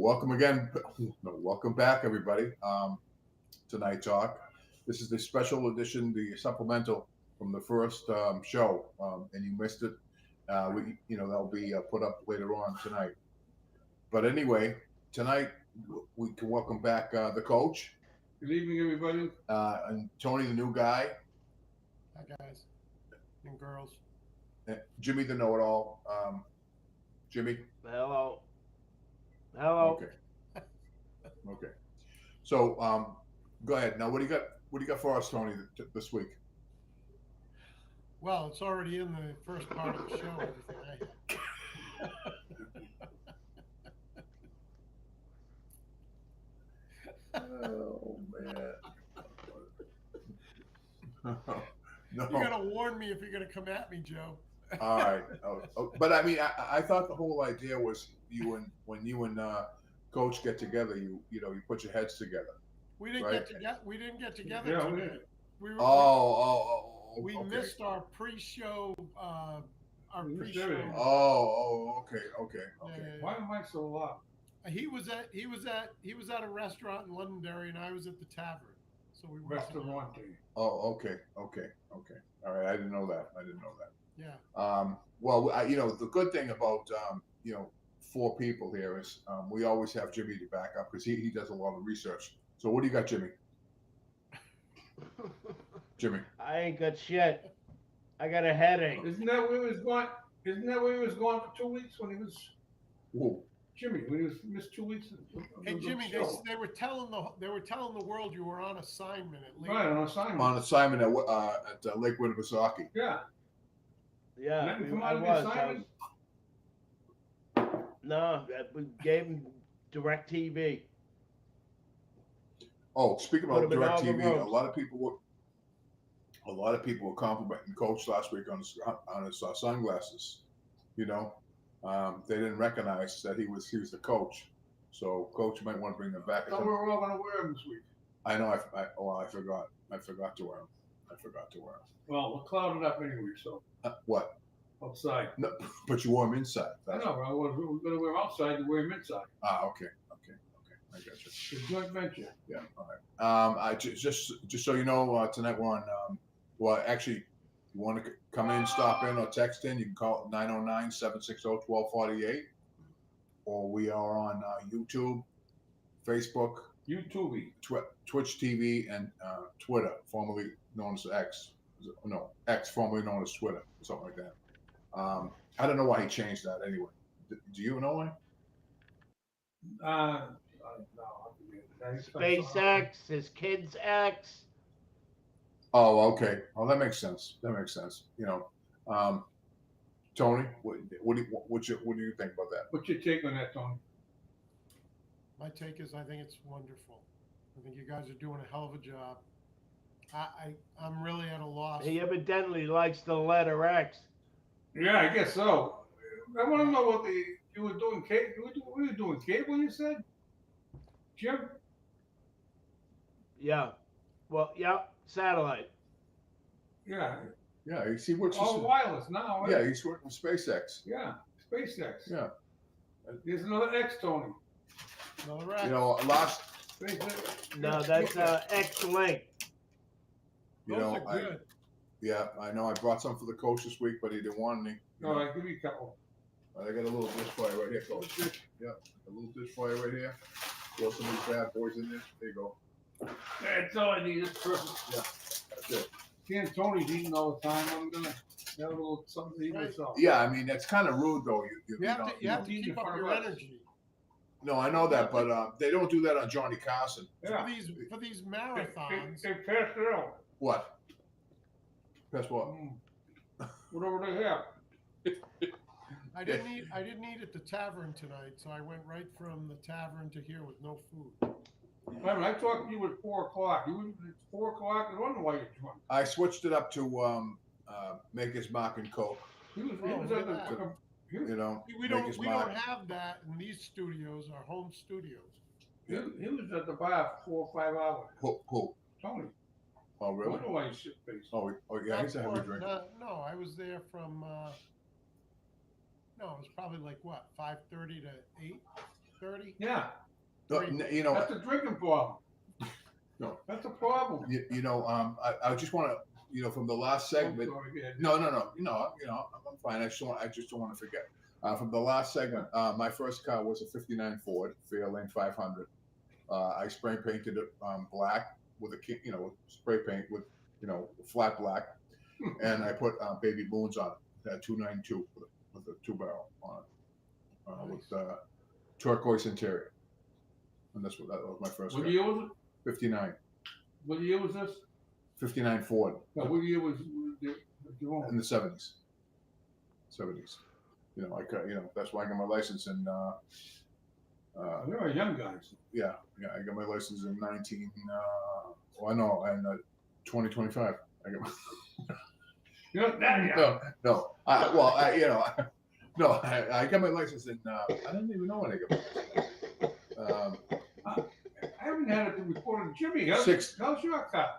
Welcome again. No, welcome back, everybody. To Night Talk. This is the special edition, the supplemental from the first show, and you missed it. That'll be put up later on tonight. But anyway, tonight we can welcome back the coach. Good evening, everybody. And Tony, the new guy. Hi, guys and girls. Jimmy, the know-it-all. Jimmy. Hello. Hello. Okay. So, go ahead. Now, what do you got? What do you got for us, Tony, this week? Well, it's already in the first part of the show. Everything I had. Oh man. No. You gotta warn me if you're gonna come at me, Joe. All right. But I mean, I thought the whole idea was when you and Coach get together, you put your heads together. We didn't right? get together. We didn't get together Yeah, today. We Okay. missed our pre-show. We missed pre-show. everything. Okay. Why am I so loud? He was at a restaurant in Londonderry, and I was at the tavern. So we were Restaurant. Oh, okay. All right. I didn't know that. Yeah. Well, the good thing about four people here is we always have Jimmy to back up because he does a lot of research. So what do you got, Jimmy? Jimmy. I ain't got shit. I got a headache. Isn't that where he was going? Isn't that where he was going for 2 weeks when he was? Whoa. Jimmy, when he was missed 2 weeks. Hey Jimmy, they were telling the world you were on assignment at least. Right, on assignment. On assignment at Lake Winnipesaukee. Yeah. Yeah, Nothing come I out of the was. assignment? No, we gave him DirecTV. Oh, speaking about Put him in all the DirecTV, rooms. a lot of people were complimenting Coach last week on his sunglasses. They didn't recognize that he was the coach. So Coach might want to bring them back. I thought we were all going to wear them this week. I know. I forgot. I forgot to wear them. Well, we're clouded up anyway, so What? outside. No, but you wore them inside. I know. We're going to wear them outside to wear them inside. Okay. I got you. It's a joint venture. Yeah. All right. I just so you know, tonight we're on. Well, actually, you want to come in, stop in, or text in, you can call it 909-760-1248. Or we are on YouTube, Facebook, YouTube. Twitch TV, and Twitter, formerly known as X. No, X, formerly known as Twitter, something like that. I don't know why he changed that anyway. Do you know why? No. SpaceX, his kids X. Oh, okay. Oh, that makes sense. Tony, what do you think about that? What's your take on that, Tony? My take is I think it's wonderful. I think you guys are doing a hell of a job. I'm really at a loss. He evidently likes the letter X. Yeah, I guess so. I want to know what you were doing. What were you doing? Cable, you said? Jim? Yeah. Well, yeah, satellite. Yeah. Yeah, he works All wireless now. Right? Yeah, he's working with SpaceX. Yeah, SpaceX. Yeah. There's another X, Tony. Another X. Last. SpaceX. No, that's X-Link. Those are good. I know. I brought some for the coach this week, but he didn't want any. All right, give me a couple. I got a little dish for you right here, coach. Yeah, a little dish for you right here. Throw some of these bad boys in there. There you go. That's all I need. It's perfect. Yeah, that's it. Seeing Tony's eating all the time, I'm gonna have a little something to eat myself. Yeah, I mean that's kind of rude though. You have to keep up your energy. No, I know that, but they don't do that on Johnny Carson. Yeah. For these marathons. They passed it out. What? Guess what? Whatever they have. I didn't eat at the tavern tonight, so I went right from the tavern to here with no food. I talked to you at 4 o'clock. It's 4 o'clock. I wonder why you're drunk. I switched it up to Maker's Mark and Coke. He was at the. We don't have that in these studios, our home studios. He was at the bar for 4 or 5 hours. Who? Tony. Oh, I really? wonder why he's shit faced. Oh, yeah, he's a heavy drinker. No, I was there from. No, it was probably like what 5:30 to 8. 30? Yeah, You know, that's a drinking problem. No. That's a problem. I just want to, from the last segment. I'm sorry, yeah. No. I'm fine. I just don't want to forget. From the last segment, my first car was a '59 Ford Fairlane 500. I spray painted it black with spray paint with, flat black, and I put baby moons on it. It had 292 with a 2-barrel on it, with turquoise interior. And that was my first What car. year was it? 59. What year was this? 59 Ford. No, what year was you In on? the 70s. That's why I got my license in. You're a young guy. So. Yeah, I got my license in 2025. I got my. You're not that young. No. I got my license in. I don't even know when I got my license. I haven't had it to report on Jimmy. How's your car?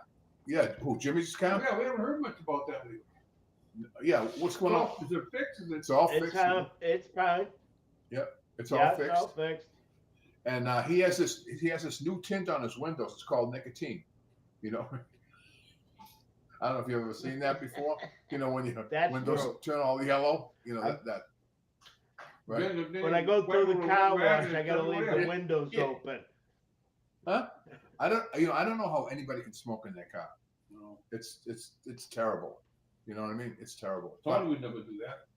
Yeah, who? Jimmy's car? Yeah, we haven't heard much about that lately. Yeah, what's going on? Is it fixed? It's all It's fixed. it's fine. It's Yeah, all fixed. it's all fixed. And he has this new tint on his windows. It's called nicotine. I don't know if you've ever seen that before. When your That's windows true. turn all yellow. That. Right. When I go through the car wash, I gotta leave the windows Yeah. open. Huh? I don't know how anybody can smoke in their car. No. It's terrible. You know what I mean? It's terrible. Tony would never do that.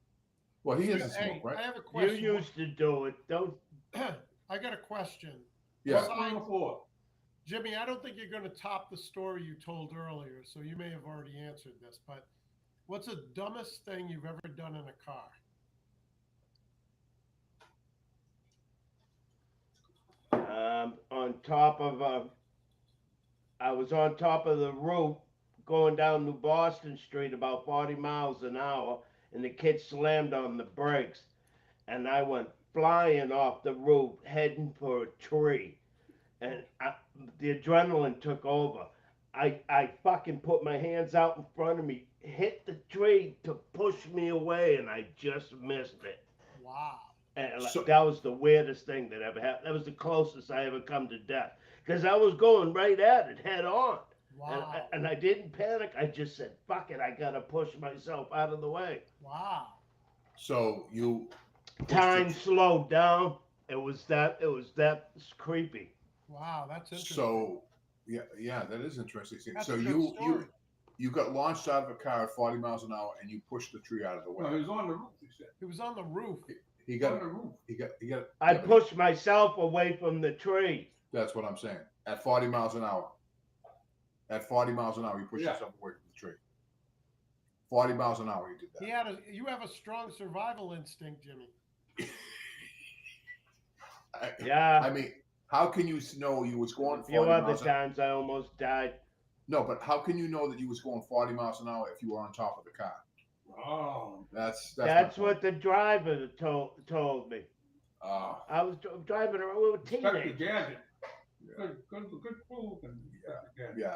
Well, he doesn't Hey, smoke, right? I have a You question. used to do it. Don't. I got a question. Yeah. What's on the floor? Jimmy, I don't think you're going to top the story you told earlier, so you may have already answered this, but what's the dumbest thing you've ever done in a car? On top of I was on top of the roof going down New Boston Street about 40 miles an hour, and the kid slammed on the brakes, and I went flying off the roof, heading for a tree, and the adrenaline took over. I fucking put my hands out in front of me, hit the tree to push me away, and I just missed it. Wow. And So- that was the weirdest thing that ever happened. That was the closest I ever come to death. Because I was going right at it, head on. Wow. And I didn't panic. I just said, fuck it, I gotta push myself out of the way. Wow. So you. Time slowed down. It was that creepy. Wow, that's interesting. So yeah, that is interesting. That's So a good you story. you got launched out of a car at 40 miles an hour and you pushed the tree out of the way. No, he was on the roof. He said. It was on the roof. He On got the roof. he got I yeah, but pushed myself away from the tree. That's what I'm saying. At 40 miles an hour. At 40 miles an hour, you push Yeah. yourself away from the tree. 40 miles an hour, you did that. You have a strong survival instinct, Jimmy. Yeah. I mean, how can you know you was going A 40 few other miles an hour? times I almost died. No, but how can you know that you was going 40 miles an hour if you were on top of the car? Oh. That's That's my what the driver told me. point. I was driving around. We were Inspector teenagers. Gadget. Yeah. Good proof. And Yeah,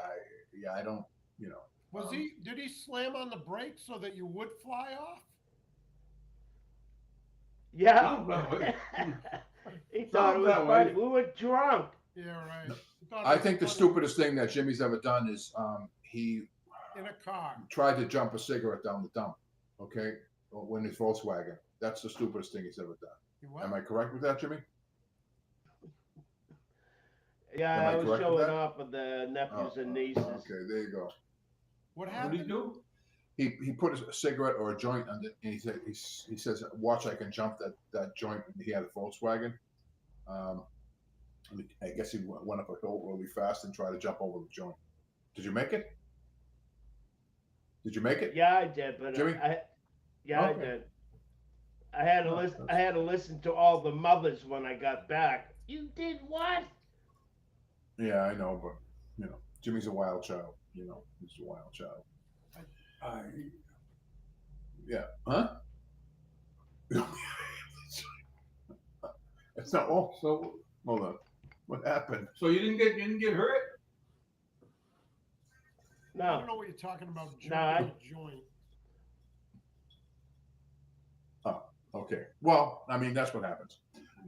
I don't, Did he slam on the brakes so that you would fly off? Yeah. Sounds that way. He thought it Sounds was that funny. way. We were drunk. Yeah, right. He thought it I was think the funny stupidest thing that Jimmy's ever done is he in a car. tried to jump a cigarette down the dump, okay, when his Volkswagen. That's the stupidest thing he's ever done. He what? Am I correct with that, Jimmy? Yeah, Am I I was correct with showing that? off with the nephews and nieces. Okay, there you go. What What did he happened? do? He put a cigarette or a joint on it, and he says, "Watch, I can jump that joint." And he had a Volkswagen. I guess he went up a hill really fast and tried to jump over the joint. Did you make it? Did you make it? Yeah, I did, but Jimmy? I Okay. did. I had to Oh, listen. that's- I had to listen to all the mothers when I got back. You did what? Yeah, I know, but Jimmy's a wild child. He's a wild child. Yeah. Huh? It's not. Oh, So hold on. What happened? you didn't get hurt? I No. don't know what you're talking about. No, I- Jumping a joint. Okay. Well, I mean, that's what happens.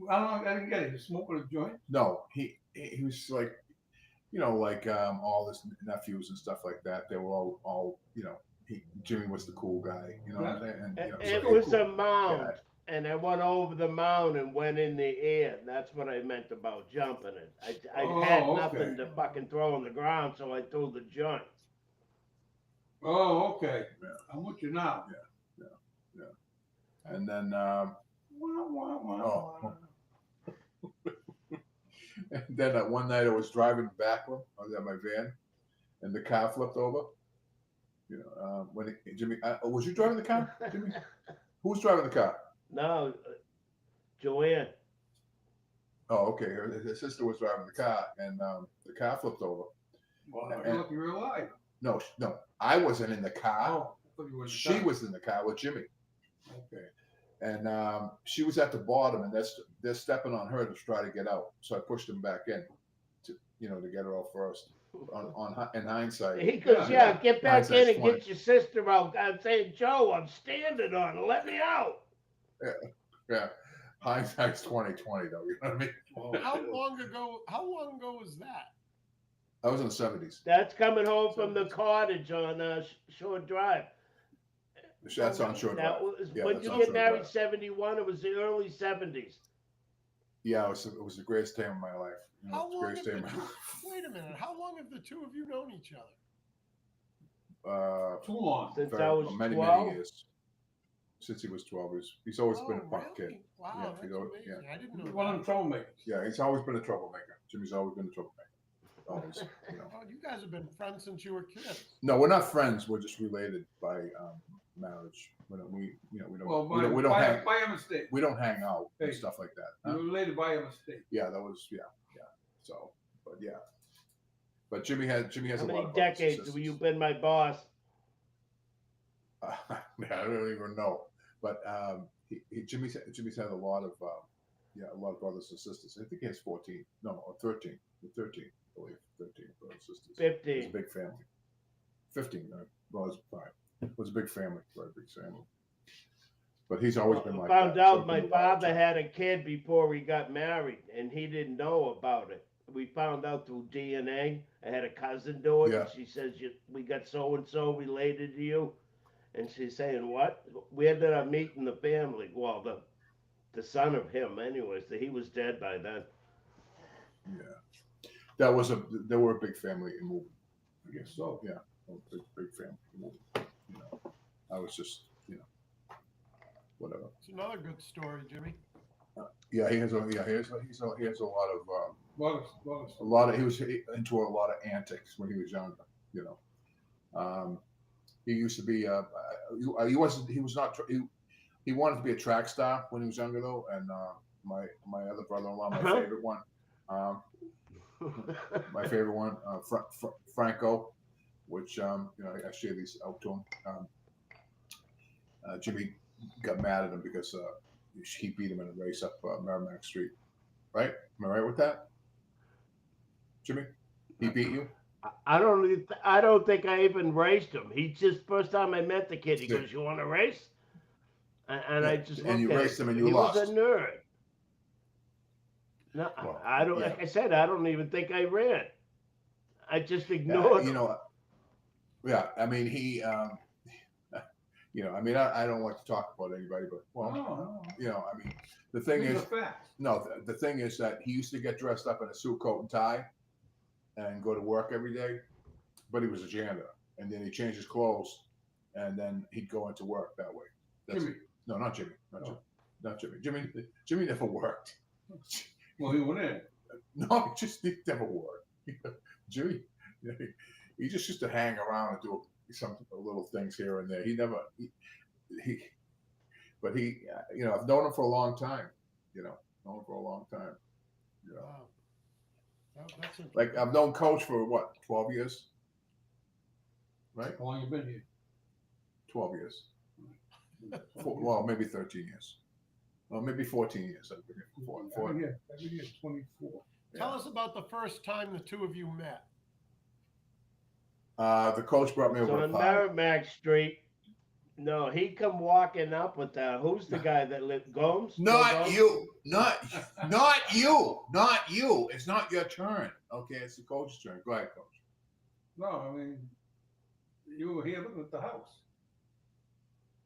I don't know. I didn't get it. You smoking a joint? No, he was like, like all his nephews and stuff like that. They were all Jimmy was the cool guy. You know what I'm saying? And, It so was he- a mound, and I went over the mound and went in the air. That's what I meant about jumping it. I had Oh, nothing okay. to fucking throw on the ground, so I threw the joint. Oh, okay. Yeah. I'm with you now. and then Wah, wah, wah, Oh. wah. and then one night I was driving back home. I was at my van, and the car flipped over. When Jimmy, was you driving the car, Jimmy? Who was driving the car? No, Joanne. Oh, okay. Her sister was driving the car, and the car flipped over. Well, you're lucky you're alive. No, I wasn't in the car. Oh, I thought you were in the She car. was in the car with Jimmy, Okay. and she was at the bottom, and they're stepping on her to try to get out. So I pushed them back in, to get her out first. In hindsight, He goes, Yeah, yeah, get back in Hindsight's and funny. get your sister out. I'm saying, Joe, I'm standing on it. Let me out. yeah, hindsight's 2020 though. You know what I mean? How long ago was that? I was in the 70s. That's coming home from the cottage on Shore Drive. That's on Shore Drive. That was Yeah, when that's you on get Shore married. Drive. 71. It was the early 70s. Yeah, it was the greatest day of my life. How It's the long greatest have day the of my life. wait a minute? How long have the two of you known each other? Too long. Since Very- I was many 12. years. Since he was 12, he's always been a punk really? kid. Wow, Yeah, that's you know, amazing. I didn't know You're one of that. them troublemakers. Yeah, he's always been a troublemaker. Jimmy's always been a troublemaker. Always. Oh, you guys have been friends since you were kids. No, we're not friends. We're just related by marriage. We don't. Well, we don't hang. by a mistake. We don't hang out and Hey. stuff like that. You Huh? were related by a mistake. Yeah, that was yeah. So, but yeah. But Jimmy has How a lot many of decades have you been my boss? I don't even know. But Jimmy's had a lot of a lot of brothers and sisters. I think he has 14. No, or 13. 13, I believe. 13 brothers and sisters. It's 15. a big family. 15. Well, it's fine. It was a big family. Very big family. But he's always been like Found that. out He's my always been a wild father child. had a kid before he got married, and he didn't know about it. We found out through DNA. I had a cousin do it, Yeah. and she says, we got so-and-so related to you. And she's saying, what? We ended up meeting the family. Well, the son of him, anyways. He was dead by then. Yeah. They were a big family in movement. I guess so. Yeah. Big family in movement. I was just, whatever. It's another good story, Jimmy. Yeah, he has a lot of he was into a lot of antics when he was younger. He used to be he wanted to be a track star when he was younger though, and my other brother-in-law, my favorite one, Franco, which I share these out to him. Jimmy got mad at him because he beat him in a race up Merrimack Street. Right? Am I right with that, Jimmy? He beat you? I don't think I even raced him. He just first time I met the kid, he Yeah. goes, "You want to race?" And I just And you looked at raced him and you he lost. was a nerd. No, Well, I don't. yeah. Like I said, I don't even think I ran. I just ignored him. Yeah. I mean, he. I mean, I don't like to talk about anybody, but No. I mean, the thing These is, are facts. no, the thing is that he used to get dressed up in a suit, coat, and tie, and go to work every day. But he was a janitor, and then he changed his clothes, and then he'd go into work that way. Jimmy. No, not Jimmy. Oh. Not Jimmy. Jimmy never worked. Well, he went in. No, he never worked. Jimmy, he just used to hang around and do some little things here and there. He never, but I've known him for a long time. Known him for a long time. Wow. That's Like I've known Coach for what, 12 years? Right? How long you been here? 12 years. Well, maybe 13 years. Well, maybe 14 years. I've been here for I've been here 24. Tell us about the first time the two of you met. The coach brought me So over to on pie. Merrimack Street, No, he come walking up with who's the guy that lived Gomes? Bill Not Gomes? you. Not you. Not you. It's not your turn. Okay, it's the coach's turn. Go ahead, coach. No, I mean, you were here looking at the house.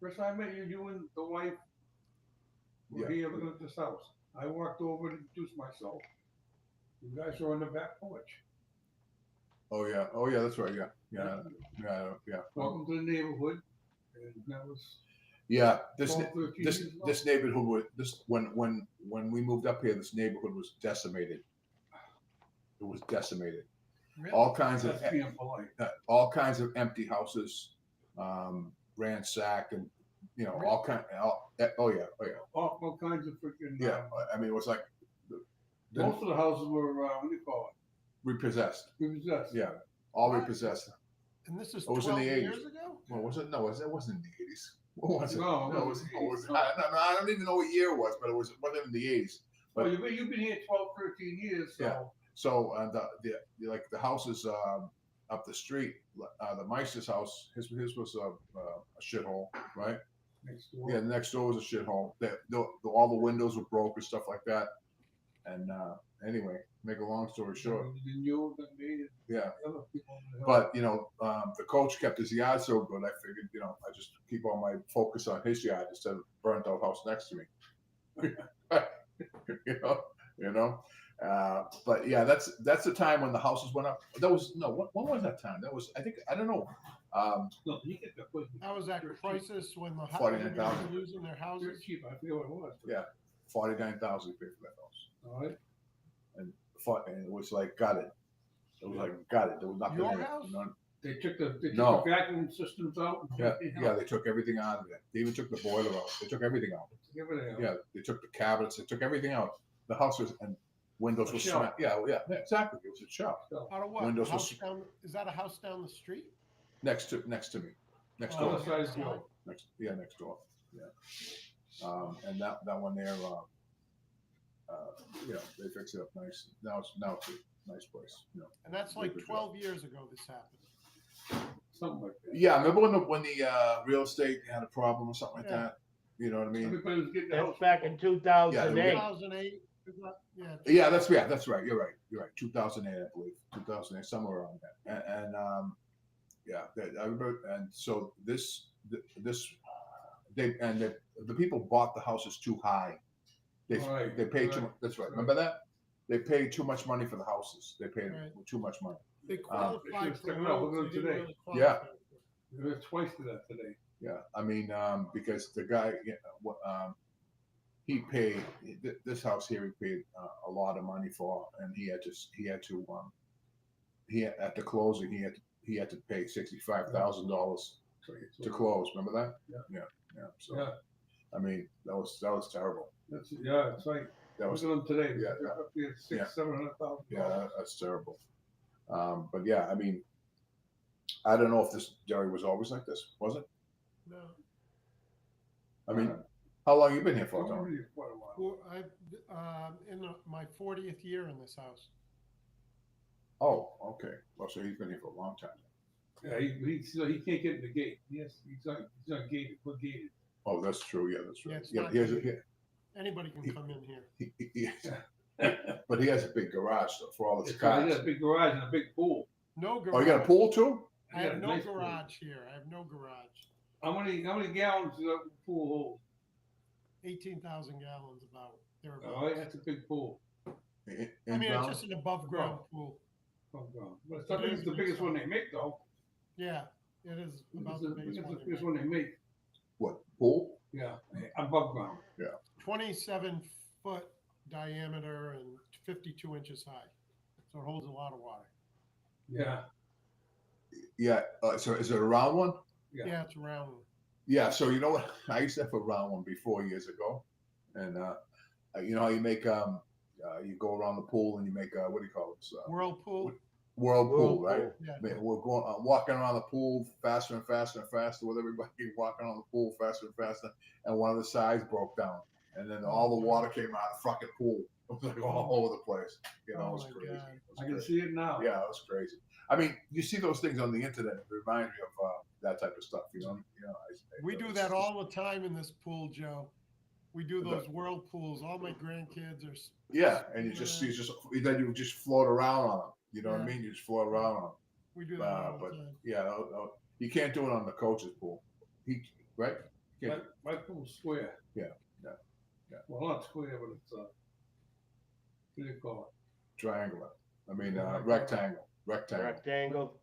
First time I met you, you and the wife were Yeah. here looking at this house. I walked over and introduced myself. You guys were on the back porch. Oh yeah. Oh yeah. That's right. Yeah. Yeah. Yeah. Welcome to the neighborhood. And that was Yeah. This 12, 13 this years ago. this neighborhood was this when we moved up here. This neighborhood was decimated. It was decimated. Really? All kinds of That's being polite. all kinds of empty houses, ransacked, and all kind. Oh yeah. All kinds of freaking. Yeah. I mean, it was like Most of the houses were, what do you call repossessed. it? Repossessed. Yeah. All What? repossessed. And this is It was 12 in the years 80s. ago? Well, was it? No, it wasn't in the 80s. What was it? No, it was. it wasn't. I don't even know what year it was, but it wasn't in the 80s. Well, But you've been here 12, 13 years, so. Yeah. So the houses up the street, the Meister's house, his was a shithole, right? Next door. Yeah, the next door was a shithole. All the windows were broke and stuff like that. And anyway, make a long story short, Then you, then me, and yeah. other people on the hill. But the coach kept his yard so good. I figured, I just keep all my focus on his yard instead of burnt out house next to me. you know. But yeah, that's the time when the houses went up. That was when was that time? That was I don't know. No, you get that place. That was that Dirt cheap. crisis when the 49,000. houses were losing their Dirt houses. cheap. I forget what it was. Yeah. 49,000 paid for that house, All right. and it was like gutted. It was like gutted. There was nothing Your in it. house? They took the No. vacuum systems out. And Yeah, everything yeah. else. They took everything out of it. They even took the boiler out. They took everything out. Took everything out. Yeah, they took the cabinets. They took everything out. The house was and windows A were shell. smashed. Yeah, exactly. It was a shell So, Out of what? Windows A house was- down, is that a house down the street? next to me, next on door. the side of the road. Next door. Yeah. And that one there, they fixed it up nice. Now it's a nice place. And that's like 12 years ago this happened. Something like that. Yeah, remember when the real estate had a problem or something like Yeah. that? You know what I mean? Everybody was getting the That's house. back in 2008. 2008? Is that, yeah. Yeah, that's right. You're right. 2008, I believe. 2008, somewhere around that. And I remember. And so the people bought the houses too high. Right, They paid too right, much. That's right. right. Remember that? They paid too much money for the houses. They paid Right. too much money. They They qualified should've for stuck it out. roads. Look at They them didn't today. really Yeah. qualify. There's twice to that today. Yeah, I mean, because the guy, he paid this house here. He paid a lot of money for, and at the closing he had to pay $65,000 to close. Remember that? Yeah. So Yeah, I mean, that was terrible. that's right. That Look was at them today. yeah, They're up there at yeah. $700,000. that's terrible. But yeah, I mean, I don't know if this Jerry was always like this. Was it? No. I mean, how long you been here for, I've Tom? been here quite a while. Well, I've in my 40th year in this house. Oh, okay. Well, so he's been here for a long time. Yeah, he can't get in the gate. He's not gated. We're gated. Oh, that's true. Yeah, that's true. Yeah, it's Yeah, not he has gated. Anybody can come in here. but he has a big garage though, for all his It's right, cars. he has a big garage and a big pool. No garage. Oh, you got a pool too? I He got have a no nice pool. garage here. I have no garage. How many gallons does that pool hold? 18,000 gallons about. Thereabouts. Oh, that's a big pool. I mean, it's just an above ground pool. Oh, God. But it's not it's the biggest one they make, though. Yeah, it is about It's the the biggest one. biggest one they make. What pool? Yeah, above ground. 27-foot diameter and 52 inches high. So it holds a lot of water. Yeah. Yeah. So is it a round one? Yeah. Yeah, it's round. Yeah. So you know what? I used to have a round one before years ago, and you know how you make you go around the pool and you make what do you call it? Whirlpool. Whirlpool, right? Yeah. I mean, we're going walking around the pool faster and faster and faster with everybody walking around the pool faster and faster, and one of the sides broke down, and then all the water came out of the fucking pool. It was like all over the place. You know, it Oh was my crazy. God. It was I can crazy. see it now. Yeah, it was crazy. I mean, you see those things on the internet. It reminds me of that type of stuff. We do that all the time in this pool, Joe. We do those whirlpools. All my grandkids are. Yeah, and you just then you just float around on them. You know what I Yeah. mean? You just float around on them. We do that all But the time. yeah, you can't do it on the coach's pool. Right? You can't- My pool's square. Yeah. Well, not square, but it's what do you call Triangular. I mean, Yeah, rectangle. Rectangle.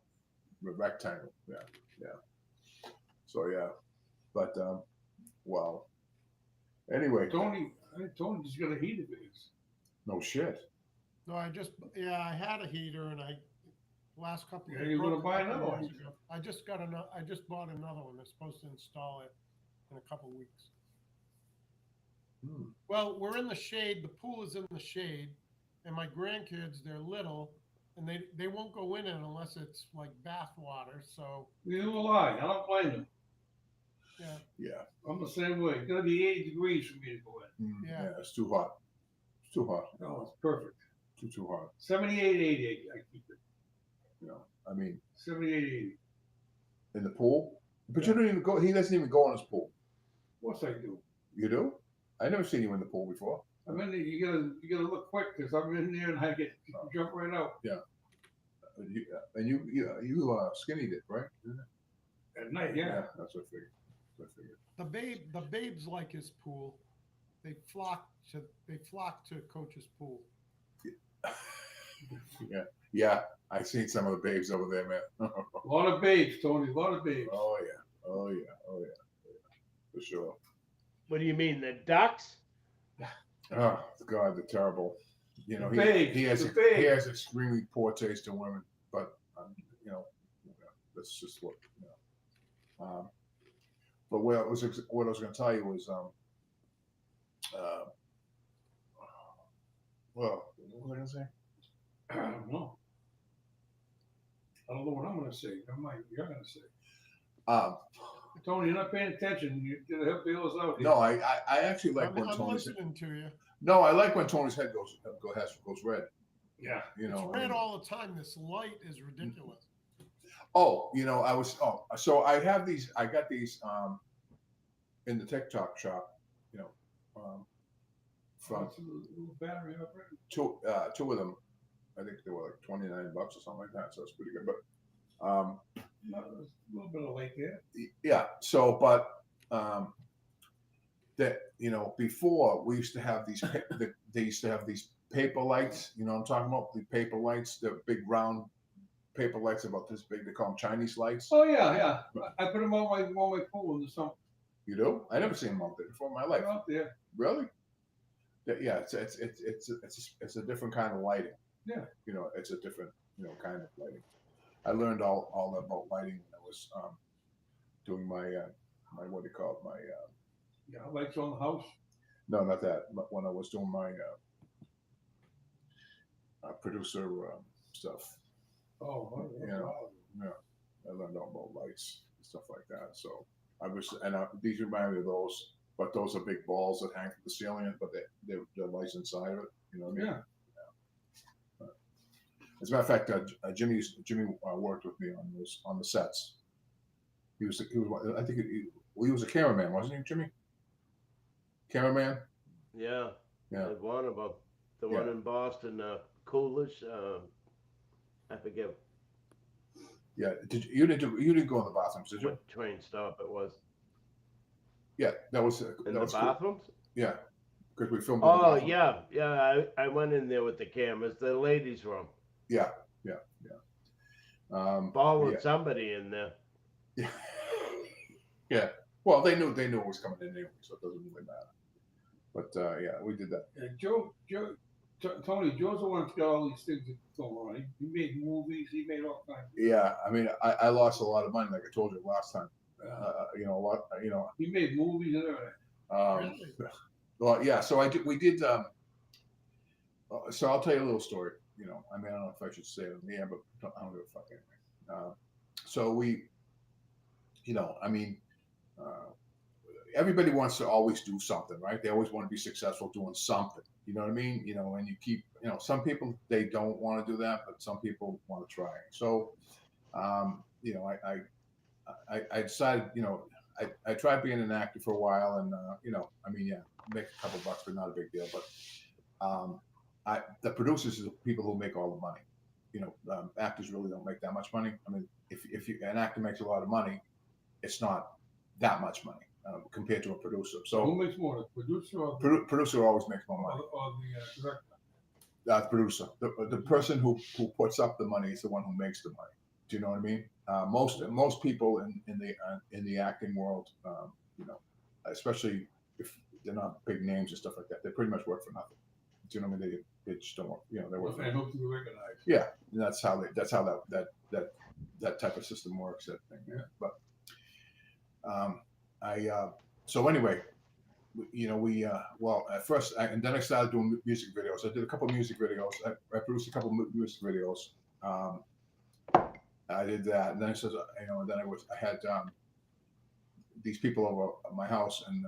Rectangle. Yeah. So yeah, but well. Anyway, it? Tony just got a heater for this. no shit. No, I had a heater, and last couple. Yeah, it you're gonna broke a buy couple another years one. ago. I just bought another one. They're supposed to install it in a couple weeks. Hmm. Well, we're in the shade. The pool is in the shade, and my grandkids, they're little, and they won't go in it unless it's like bath water. So Neither will I. I don't blame them. Yeah. I'm the same way. It's gonna be 80 degrees for me to go in. Yeah. Yeah, it's too hot. It's too hot. No, it's perfect. Too hot. 78, 80. I keep it. I mean, 78, 80. in the pool, but you don't even go. He doesn't even go in his pool. Of course I do. You do? I never seen you in the pool before. I mean, you gotta look quick because I'm in there and I get jump right out And you skinny dip, right? at night. Yeah. That's what I figured. the babes like his pool. They flock to Coach's pool. Yeah. I seen some of the babes over there, man. A lot of babes, Tony. A lot of babes. Oh yeah. For sure. What do you mean, the ducks? Oh God, they're terrible. The babes, he has the babes. he has extremely poor taste in women, but that's just what. But what I was going to tell you was well, what was I going to say? I don't know. I don't know what I'm gonna say. Never mind. You're gonna say. Tony, you're not paying attention. You gotta help the others out here. No, I actually like I'm when Tony's. listening to you. No, I like when Tony's head goes red. Yeah. It's red all the time. This light is ridiculous. So I have these. I got these in the TikTok shop. From It's a little battery operated. two of them. I think they were like $29 or something like that. So it's pretty good. But There's a little bit of light there. yeah. So, but that before we used to have these. They used to have these paper lights. You know what I'm talking about? The paper lights, the big round paper lights about this big. They call them Chinese lights. Oh yeah. I put them on my pool in the summer. You do? I never seen them out there before in my life. They're out there. Really? Yeah. It's a different kind of lighting. Yeah. It's a different kind of lighting. I learned all about lighting when I was doing my what do you call it? My Lights on the house. no, not that. But when I was doing my producer stuff, Oh, Yeah. I learned all about lights and stuff like that. So these remind me of those, but those are big balls that hang from the ceiling, but they're lights inside of it. You know what I mean? Yeah. As a matter of fact, Jimmy worked with me on the sets. He was I think he was a cameraman, wasn't he, Jimmy? Cameraman. Yeah. Yeah. There's one of them. The one in Boston, Coolidge. I forget Yeah. You didn't go in the bathrooms, did you? what train stop it was. Yeah, that was In that the was cool. bathrooms? Yeah, because we filmed. in the Oh bathroom. yeah. I went in there with the cameras. The ladies' room. Yeah. Followed somebody in there. Yeah. Yeah. Well, they knew it was coming in anyway, so it doesn't really matter. But yeah, we did that. Tony, Joe's the one that's got all these things going on. He made movies. He made all kinds. Yeah, I mean, I lost a lot of money, like I told you last time. A lot. He made movies and everything. Well, yeah. So we did. So I'll tell you a little story. I mean, I don't know if I should say it on the air, but I don't give a fuck anyway. So we, I mean, everybody wants to always do something, right? They always want to be successful doing something. You know what I mean? And you keep, some people, they don't want to do that, but some people want to try. So, I decided, I tried being an actor for a while, and I mean, yeah, make a couple bucks, but not a big deal. But the producers are the people who make all the money. Actors really don't make that much money. I mean, if an actor makes a lot of money, it's not that much money compared to a producer. Who So makes more, the producer or the, producer always makes more or money. the, or the director? The producer, the person who puts up the money is the one who makes the money. Do you know what I mean? Most people in the acting world, especially if they're not big names and stuff like that, they pretty much work for nothing. Do you know what I mean? They just don't work. They work for And nothing. hope to be recognized. Yeah, and that's how that type of system works. That thing. Yeah. But so anyway, we well at first, and then I started doing music videos. I did a couple of music videos. I produced a couple of music videos. I did that, and then I said, and then I had these people over at my house, and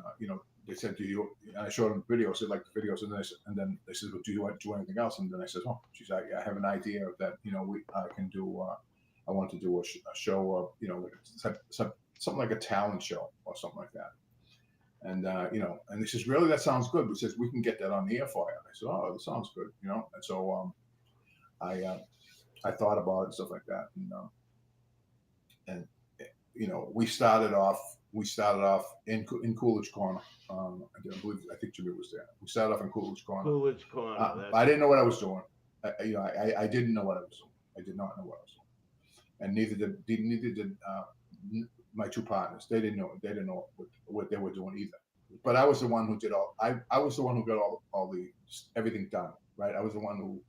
they said, "Do you?" And I showed them videos. They liked the videos, and then they said, "Well, do you want to do anything else?" And then I said, "Oh, geez, I have an idea that I can do. I want to do a show, something like a talent show or something like that." And and he says, "Really, that sounds good." He says, "We can get that on the air for you." I said, "Oh, that sounds good," And so I thought about it and stuff like that, and we started off in Coolidge Corner. I think Jimmy was there. We started off in Coolidge Corner. Coolidge Corner. I didn't know what I was doing. I didn't know what I was doing. I did not know what I was doing, and neither did my two partners. They didn't know what they were doing either. But I was the one who did all. I was the one who got all the everything done. Right. I was the one who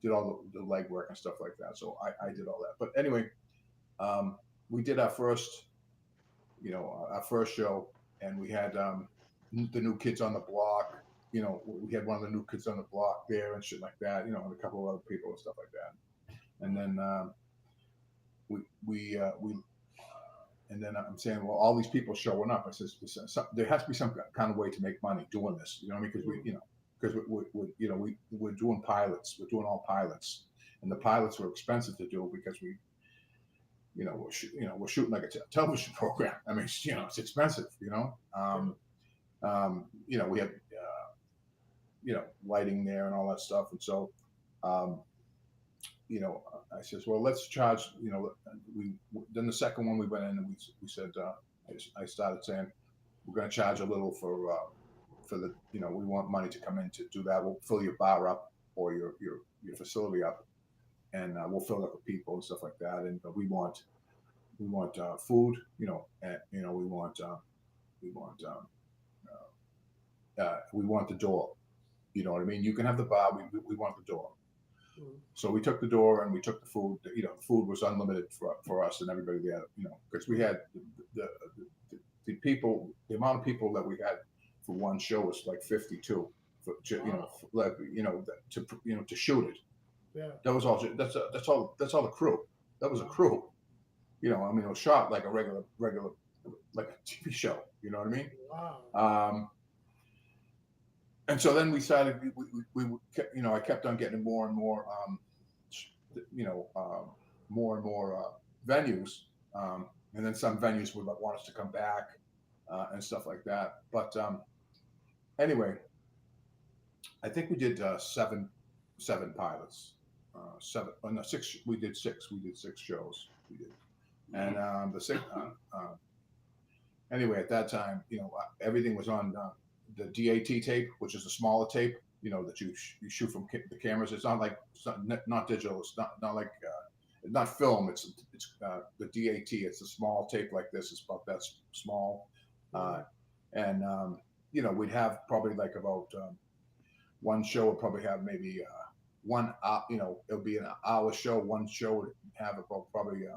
did all the legwork and stuff like that. So I did all that. But anyway, we did our first show, and we had the New Kids on the Block. We had one of the New Kids on the Block there and shit like that. And a couple of other people and stuff like that. And then and then I'm saying, well, all these people showing up. I says, there has to be some kind of way to make money doing this. Because we're doing pilots. We're doing all pilots, and the pilots were expensive to do because we're shooting like a television program. I mean, it's expensive. We had lighting there and all that stuff, and so I says, well, let's charge. We then the second one we went in and we said, I started saying, we're going to charge a little for the we want money to come in to do that. We'll fill your bar up or your facility up, and we'll fill it up with people and stuff like that. And we want food, and we want the door. You know what I mean? You can have the bar. We want the door. So we took the door and we took the food. The food was unlimited for us and everybody there. Because we had the people, the amount of people that we had for one show was like 52. To shoot it. Yeah. That was all. That's all the crew. That was a crew. It was shot like a regular like a TV show. You know what I mean? Wow. And so then we started. I kept on getting more and more, more and more venues, and then some venues would want us to come back and stuff like that. But anyway, I think we did seven pilots. Six. We did six. We did 6 shows. We did, and the six. Anyway, at that time, everything was on the DAT tape, which is a smaller tape, that you shoot from the cameras. It's not like not digital. It's not like not film. It's the DAT. It's a small tape like this. It's about that small, and we'd have probably like about one show would probably have maybe one. It would be an hour show. One show would have about probably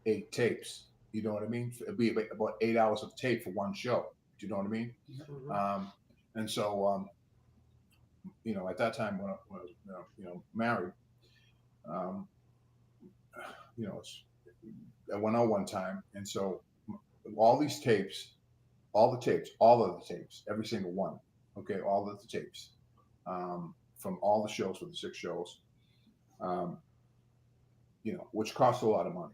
8 tapes. You know what I mean? It'd be about 8 hours of tape for one show. Do you know what I mean? Mm-hmm. And so, at that time when I was, married, I went out one time, and so all these tapes, all of the tapes, every single one, okay, all of the tapes, from all the shows for the 6 shows, which cost a lot of money.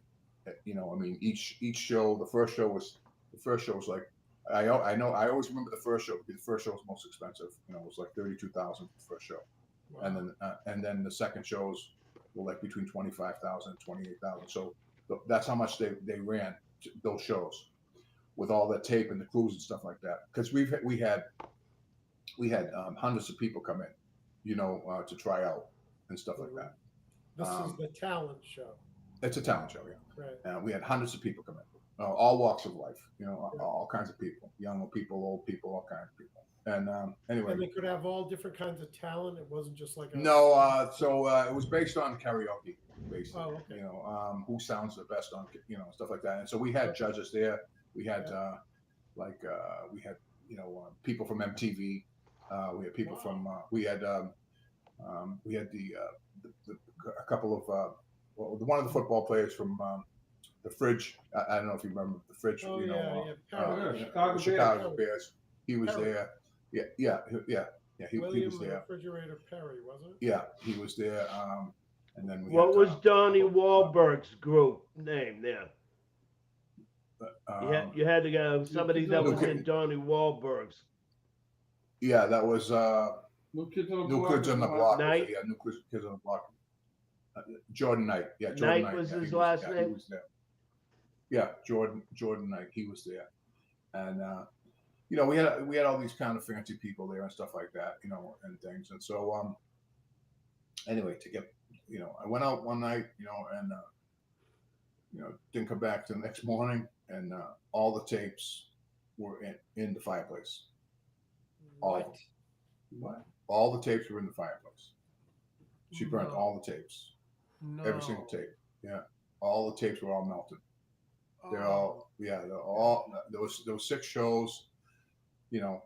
you know, I mean, each show, the first show was like, I know, I always remember the first show because the first show was most expensive. You know, it was like 32,000 for the first show, Wow. and then the second shows were like between 25,000 and 28,000. So that's how much they ran those shows with all the tape and the crews and stuff like that. Because we had hundreds of people come in, you know, to try out and stuff like that. This is Um, the talent show, It's a talent show, yeah. right? We had hundreds of people come in, all walks of life, you know, Yeah. all kinds of people, young people, old people, all kinds of people. And anyway, And they could have all different kinds of talent. It wasn't just like a. no, so it was based on karaoke, basically. Oh, okay. You know, who sounds the best on, you know, stuff like that. And so we had judges there. We had we had, you know, people from MTV. We had people from we had a couple of well, one of the football players from the Fridge. I don't know if you remember the Fridge. Oh, you know, yeah, Perry. Chicago Bears. He was Perry. there. Yeah. He William was there. Refrigerator Perry, wasn't it? Yeah, he was there. And then we What had, was Donnie Wahlberg's group name there? You had to go somebody that was in Donnie Wahlberg's. Yeah, that was New Kids on the New Block. Kids on the Block. Knight? Yeah, New Kids on the Block. Jordan Knight. Yeah, Jordan Knight Knight. was Yeah, his he last yeah, name? He was there. Yeah, Jordan Knight. He was there, and you know, we had all these kind of fancy people there and stuff like that, you know, and things. And so anyway, to get, you know, I went out one night, you know, and you know, didn't come back till the next morning, and all the tapes were in the fireplace. What? All the tapes were in the fireplace. She burnt No. all the tapes, No. every single tape. Yeah, all the tapes were all melted. They're Oh. all, yeah, they're all. There was 6 shows, you know,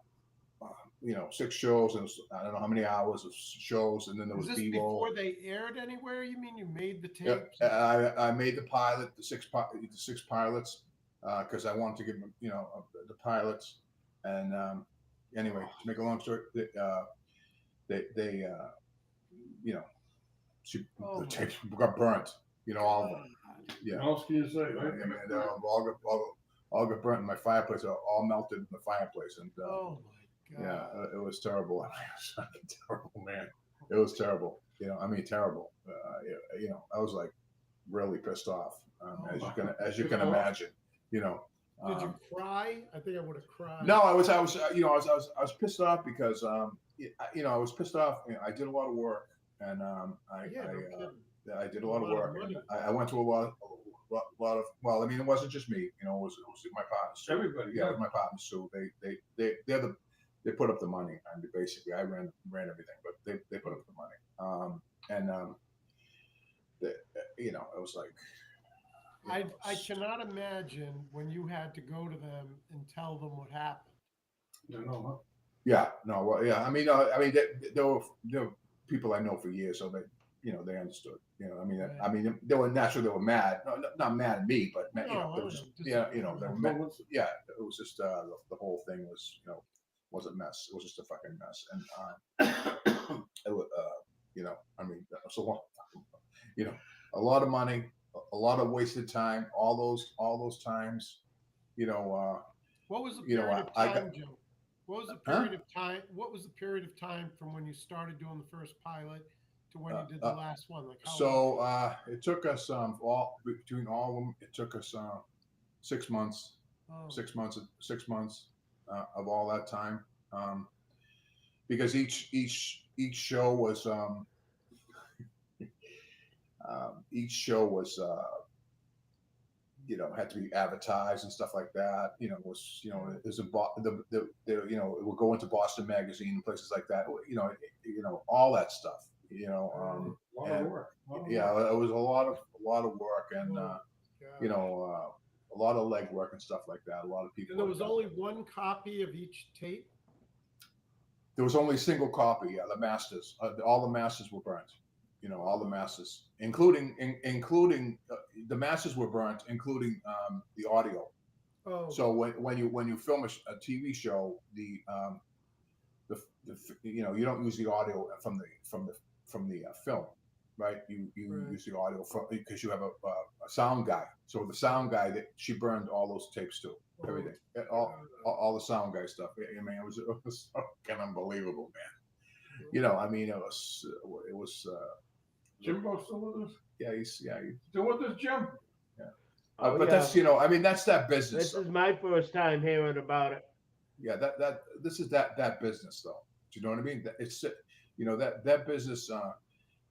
6 shows, and I don't know how many hours of shows, and then there Was was this B-roll. before they aired anywhere? You mean you made the Yeah, tapes? I made the pilot, the six pilots, because I wanted to give them, you know, the pilots, and anyway, to make a long story, they you know, Oh the my tapes got burnt, you know, all of them. God. Yeah, What else can you say, I right? mean, they all got burnt in my fireplace, all melted in the fireplace, and Oh my yeah, God. it was terrible. I mean, it was fucking terrible, man. It was terrible. You know, I mean, terrible. You know, I was like really pissed off, as you can imagine. You know. Did you cry? I think I would have cried. No, I was, you know, I was pissed off because, you know, I was pissed off. You know, I did a lot of work, and Yeah, no kidding. I did a lot of lot of work, money. and I went to a lot of. Well, I mean, it wasn't just me. You know, it was my partners. Too. Everybody, Yeah, yeah. it was my partners too. They put up the money. I mean, basically, I ran everything, but they put up the money. You know, it was like. You know, I cannot imagine when you had to go to them and tell them what happened. You know, Yeah, no, well, yeah. I mean, there were people I know for years, so they, you know, they understood. You know, Right. I mean, they were naturally they were mad. No, not mad at me, but you know, No, they I was just, know. yeah, you know, they were huh? mad. What's- Yeah, it was just the whole thing was, you know, was a mess. It was just a fucking mess, and it was, you know, I mean, so long, you know, a lot of money, a lot of wasted time, all those times, you know, What was the you know, period of I time, got- Joe? What was the Huh? period of time? What was the period of time from when you started doing the first pilot to when you did the last one? Like how long? So it took us between all of them. It took us 6 months, Oh, 6 months of all that time, because each show was each show was you know, had to be advertised and stuff like that. You know, was, you know, there's you know, it would go into Boston Magazine and places like that. You know, all that stuff. You know, a lot of and- work. a lot of yeah, work. it was a lot of work, and God. you know, a lot of leg work and stuff like that. A lot of people. And there was only one copy of each tape. There was only a single copy. Yeah, the masters. All the masters were burnt. You know, all the masters, including the masters were burnt, including the audio. Oh, So when you film a TV show, the you know, you don't use the audio from the film. right? You Right. use the audio because you have a sound guy. So the sound guy that she burned all those tapes too, everything, all the sound guy stuff. I mean, it was fucking unbelievable, man. You know, I mean, it was. Jimbo still with us? Yeah, he's Still with us, Jim? Oh, but yeah. that's I mean that's that business. This is my first time hearing about it. Yeah, that this is that business though. Do you know what I mean? It's that business.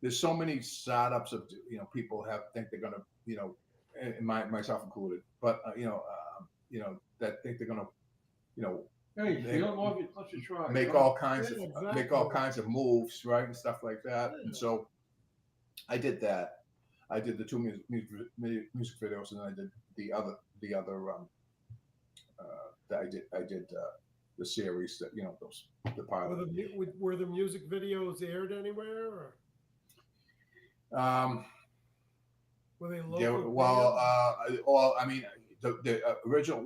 There's so many startups of people think they're gonna and myself included, but that think they're gonna Hey, They- you don't know if you let you try. make you know? all kinds Yeah, of make all exactly. kinds of moves, right, and stuff like that. Yeah. And so I did that. I did the two music videos, and then I did the other I did the series that those the pilot. Were the music videos aired anywhere, or Um, were they yeah, local? well, I mean, the original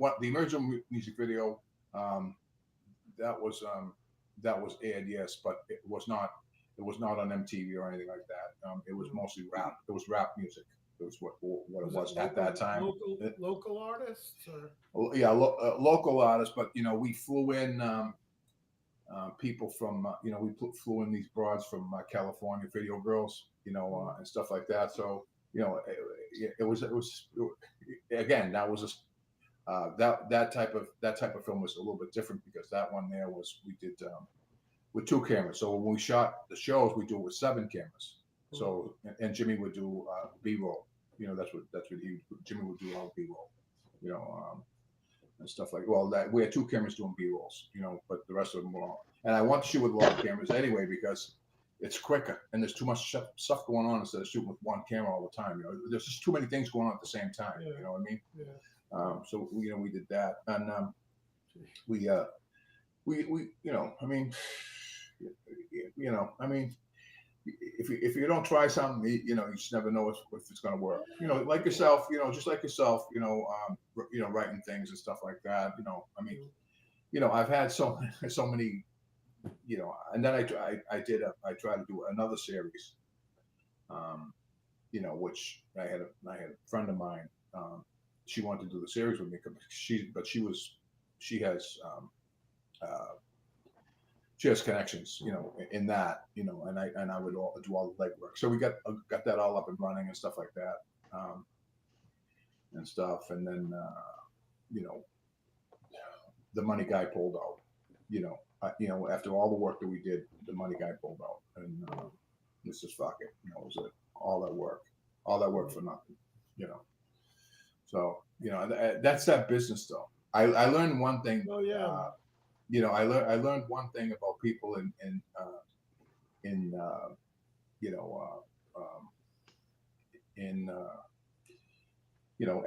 music video, that was aired, yes, but it was not on MTV or anything like that. It was mostly rap. It was rap music. It was what it was at that time. Local artists, or Yeah, local artists, but we flew in people from flew in these broads from California, video girls, and stuff like that. So it was again, that was that type of film was a little bit different because that one there was we did with 2 cameras. So when we shot the shows, we do it with 7 cameras. So and Jimmy would do B-roll. That's what Jimmy would do all B-roll. And stuff like that. We had 2 cameras doing B-rolls, but the rest of them were all. And I want to shoot with a lot of cameras anyway because it's quicker and there's too much stuff going on instead of shooting with 1 camera all the time. There's just too many things going on at the same time. Yeah. You know what I mean? yeah. So we did that, and we I mean, I mean, if you don't try something, you just never know if it's going to work. Like yourself, just like yourself, writing things and stuff like that. I mean, I've had so many, and then I tried to do another series, which I had a friend of mine. She wanted to do the series with me, she has she has connections, in that, and I would do all the legwork. So we got that all up and running and stuff like that, and stuff. And then, the money guy pulled out. After all the work that we did, the money guy pulled out, and this is fuck it. It was all that work for nothing. So that's that business though. I learned one thing. Oh yeah. I learned one thing about people in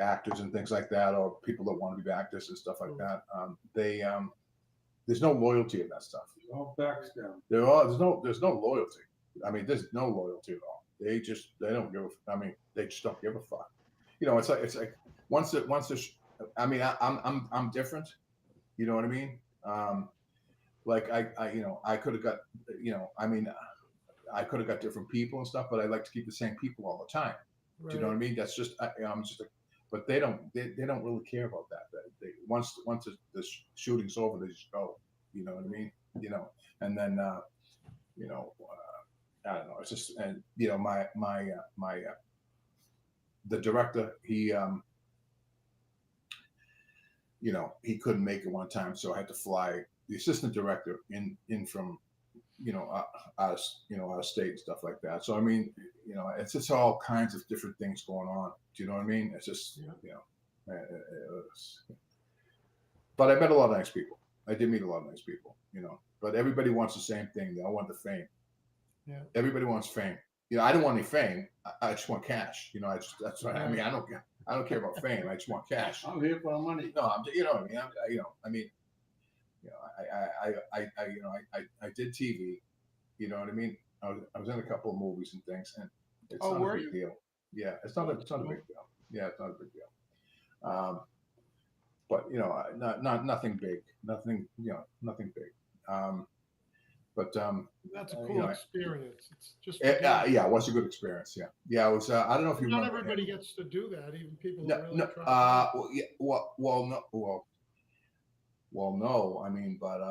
actors and things like that, or people that want to be actors and stuff like that. There's no loyalty in that stuff. All backstab. There's no loyalty. I mean, there's no loyalty at all. They don't give I mean, they just don't give a fuck. It's like once I mean, I'm different. You know what I mean? Like I could have got, I mean, I could have got different people and stuff, but I like to keep the same people all the time. Right. Do you know what I mean? That's just, I'm just but they don't really care about that. Once the shooting's over, they just go. You know what I mean? And then I don't know. It's just, and the director, he couldn't make it one time, so I had to fly the assistant director in from out of state and stuff like that. So I mean, it's just all kinds of different things going on. Do you know what I mean? It's just but I met a lot of nice people. I did meet a lot of nice people, but everybody wants the same thing. They all want the fame. Yeah. Everybody wants fame. I don't want any fame. I just want cash. That's what I mean. I don't care about fame. I just want cash. I'm here for the money. No, I mean, I did TV. You know what I mean? I was in a couple of movies and things, and it's not a big deal. Yeah, it's not a big deal. Yeah, it's not a big deal. But nothing big, nothing big. But That's a you cool know, experience. It's just yeah, it was a good experience. Yeah, yeah. It was. I don't know if you not remember everybody him. gets to do that. Even people No, who really no. try. Hard. Well, yeah. Well, no. Well, no. I mean, but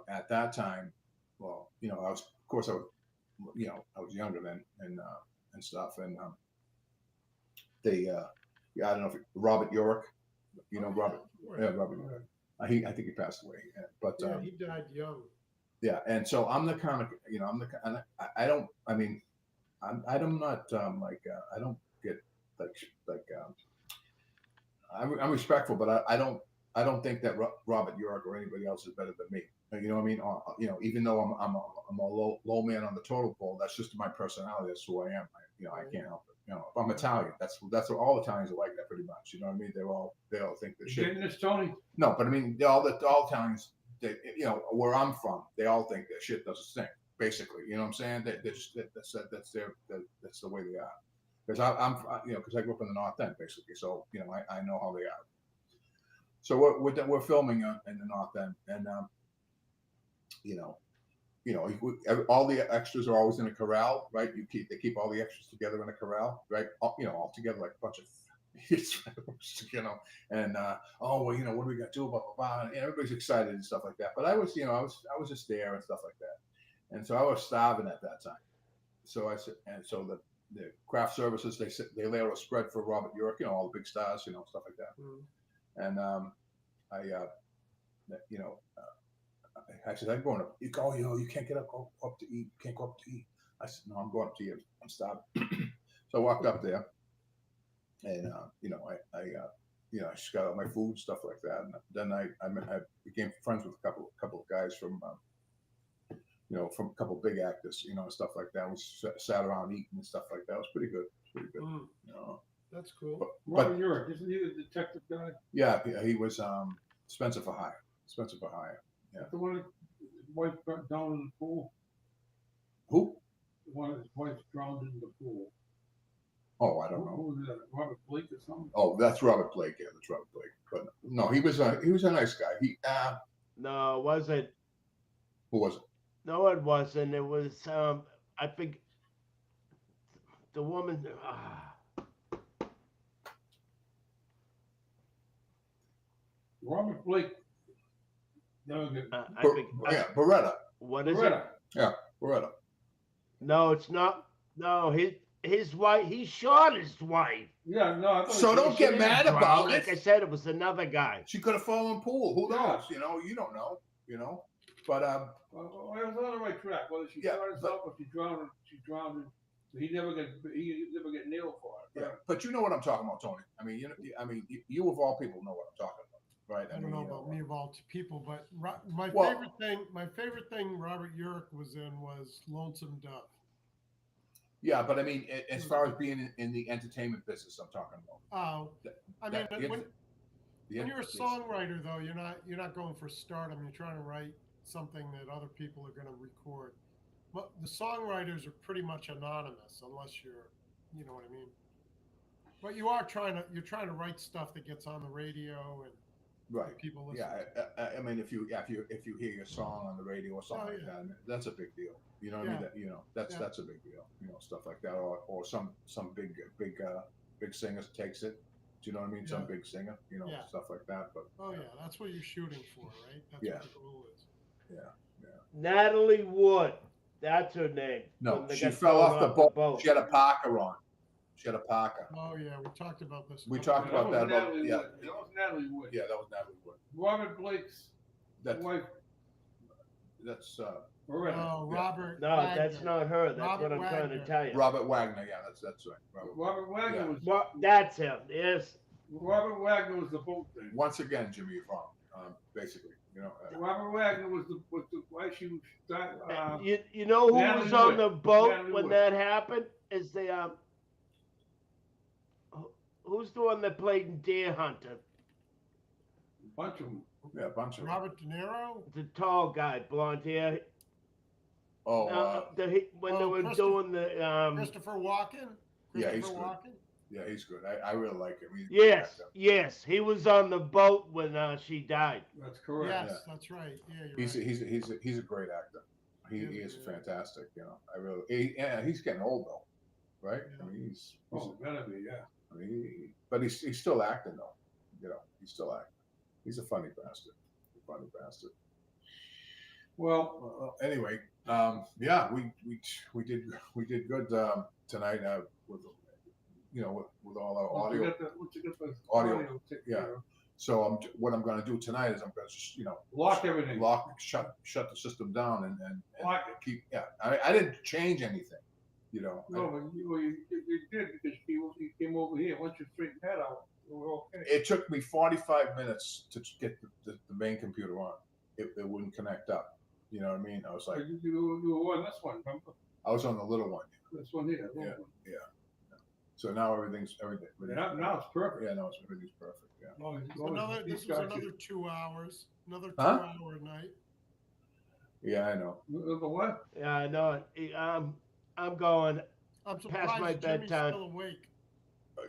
at that time, well, I was, of course, I was, I was younger then, and stuff, and they, yeah, I don't know if Robert York, Robert, yeah, Robert. I think he passed away, but Yeah, he died young. yeah, and so I'm the kind of, I'm the kind of, I don't, I mean, I'm not like I don't get like I'm respectful, but I don't think that Robert York or anybody else is better than me. You know what I mean? Even though I'm a low man on the totem pole, that's just my personality. That's who I am. I can't help it. If I'm Italian, that's what all Italians are like that pretty much. You know what I mean? They all think that You shit. getting this, Tony? No, but I mean, all Italians, where I'm from, they all think that shit doesn't stink. Basically, you know what I'm saying? That's that's the way they are. Because because I grew up in the North End, basically. So I know how they are. So we're filming in the North End, and all the extras are always in a corral, right? They keep all the extras together in a corral, right? All together like a bunch of idiots, and oh well, what do we got to do, blah blah blah, and everybody's excited and stuff like that. But I was just there and stuff like that, and so I was starving at that time. So I said, and so the craft services they lay out a spread for Robert York, all the big stars, stuff like that, and I I said, I'm going up. You go, you can't get go up to eat. You can't go up to eat. I said, no, I'm going up to eat. I'm starving. So I walked up there, and I just got all my food, stuff like that. And then I became friends with a couple of guys from from a couple of big actors, and stuff like that. We sat around eating and stuff like that. It was pretty good. Pretty good. That's cool. Robert York, isn't he the detective guy? Yeah, he was Spencer for Hire. Spencer for Hire. Yeah. The one that his wife got down in the pool. Who? The one his wife drowned in the pool. Oh, I don't know. Who was that? Robert Blake or something? Oh, that's Robert Blake. Yeah, that's Robert Blake. But no, he was a nice guy. No, it wasn't. Who was it? No, it wasn't. It was I think the woman. Robert Blake. No, Beretta. What is Beretta. it? Yeah, Beretta. No, it's not. No, his wife. He shot his wife. Yeah, no. I thought So don't get mad about Like it. I said, it was another guy. She could have fallen in the pool. Who knows? Yeah. You don't know. But I was on the right track. Whether she shot herself or she drowned. He never get nailed for it. Yeah, but you know what I'm talking about, Tony. I mean, you of all people know what I'm talking about, right? I don't know about me of all people, but my favorite thing Robert York was in was Lonesome Dove. Yeah, but I mean, as far as being in the entertainment business, I'm talking about. Oh, I mean, when you're a songwriter, though, you're not going for stardom. You're trying to write something that other people are going to record. But the songwriters are pretty much anonymous, unless you're, you know what I mean. But you're trying to write stuff that gets on the radio and right. People listen. Yeah, I mean, if you hear your song on the radio or something like that, that's a big deal. You know what I mean? That's a big deal. Stuff like that, or some big singer takes it. Do you know what I mean? Some big singer, stuff like that. But that's what you're shooting for, right? That's what the goal is. Yeah. Natalie Wood. That's her name. No, she fell off the boat. She had a parka on. She had a parka. Oh yeah, we talked about this. We talked about that. That was Natalie Wood. Yeah, that was Natalie Wood. Robert Blake's wife. That's Beretta. Oh, Robert. No, Wagner. that's not her. That's Robert what I'm trying to tell you. Robert Wagner. Yeah, that's right. Robert Wagner was. Well, that's him. Yes. Robert Wagner was the boat thing. Once again, Jimmy, you're wrong. Basically, Robert Wagner was the why she was. You know who Natalie was on Wood. the boat Natalie when Wood. that happened? Is the who's the one that played in Deer Hunter? A bunch of them. Yeah, a bunch of them. Robert De Niro. The tall guy, blonde hair. Oh, when they were doing the Christopher Walken. Yeah, he's good. Yeah, he's good. I really like him. Yes, he was on the boat when she died. That's correct. Yes, Yeah. that's right. Yeah, He's a great actor. He is fantastic. You know, I really. He's getting old though, right? Yeah. I mean, he's Gotta be, yeah. I mean, but he's still acting though. You know, he's still acting. He's a funny bastard. Funny bastard. Well, Anyway, yeah, we did good tonight with with all our once you audio. get the Audio, audio taken yeah. care of, So what I'm going to do tonight is I'm going to just lock everything. shut the system down and Lock it. keep. Yeah, I didn't change anything. You know. No, but you did because he came over here. Once you straightened that out, we were okay. It took me 45 minutes to get the main computer on. It wouldn't connect up. You know what I mean? I was like, You were on this one, remember? I was on the little one. This one here. Yeah. So now everything. Now it's perfect. Yeah, now everything's perfect. Yeah. This was another 2 hours. Another 2-hour night. Yeah, I know. The what? Yeah, I know. I'm going. I'm Past my surprised Jimmy's bedtime. still awake.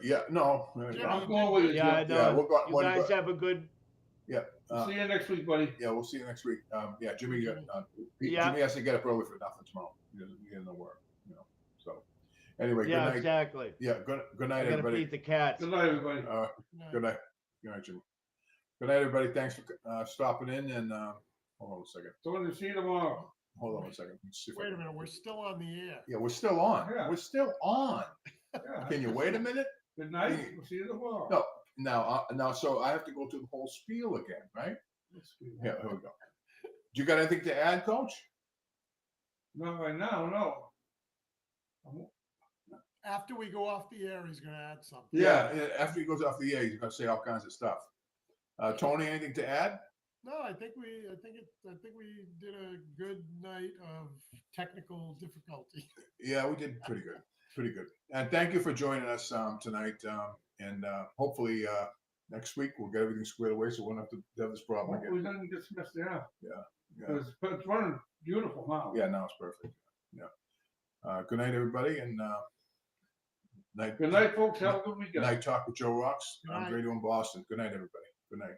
Yeah, no. Jimmy, I'm going with you. Yeah, I Jim. know. Yeah, we're going. You guys have a good. Yeah. See you next week, buddy. Yeah, we'll see you next week. Yeah, Jimmy. Yeah. Jimmy has to get up early for nothing tomorrow. He doesn't know work. You know. So, anyway, Yeah, good night. exactly. Yeah, good night, I gotta everybody. feed the cats. Good night, everybody. Good night. Good night, Jimmy. Good night, everybody. Thanks for stopping in. And hold on a second. So see you tomorrow. Hold on a second. Let's see if I Wait a can- minute, we're still on the air. Yeah, we're still on. Yeah. We're still on. Yeah. Can you wait a minute? Good night. We'll see you tomorrow. No. Now, so I have to go through the whole spiel again, right? Yeah, here we go. Do you got anything to add, Coach? Not right now, no. After we go off the air, he's going to add something. Yeah. After he goes off the air, he's gonna say all kinds of stuff. Tony, anything to add? No, I think we did a good night of technical difficulty. Yeah, we did pretty good. Pretty good. And thank you for joining us tonight. And hopefully next week we'll get everything squared away so we won't have to have this problem We again. didn't get messed down. Yeah. It's running beautiful now. Yeah, now it's perfect. Yeah. Good night, everybody, and night. Good night, folks. Have a good weekend. Night talk with Joe Rocks. Good I'm night. Radio in Boston. Good night, everybody. Good night.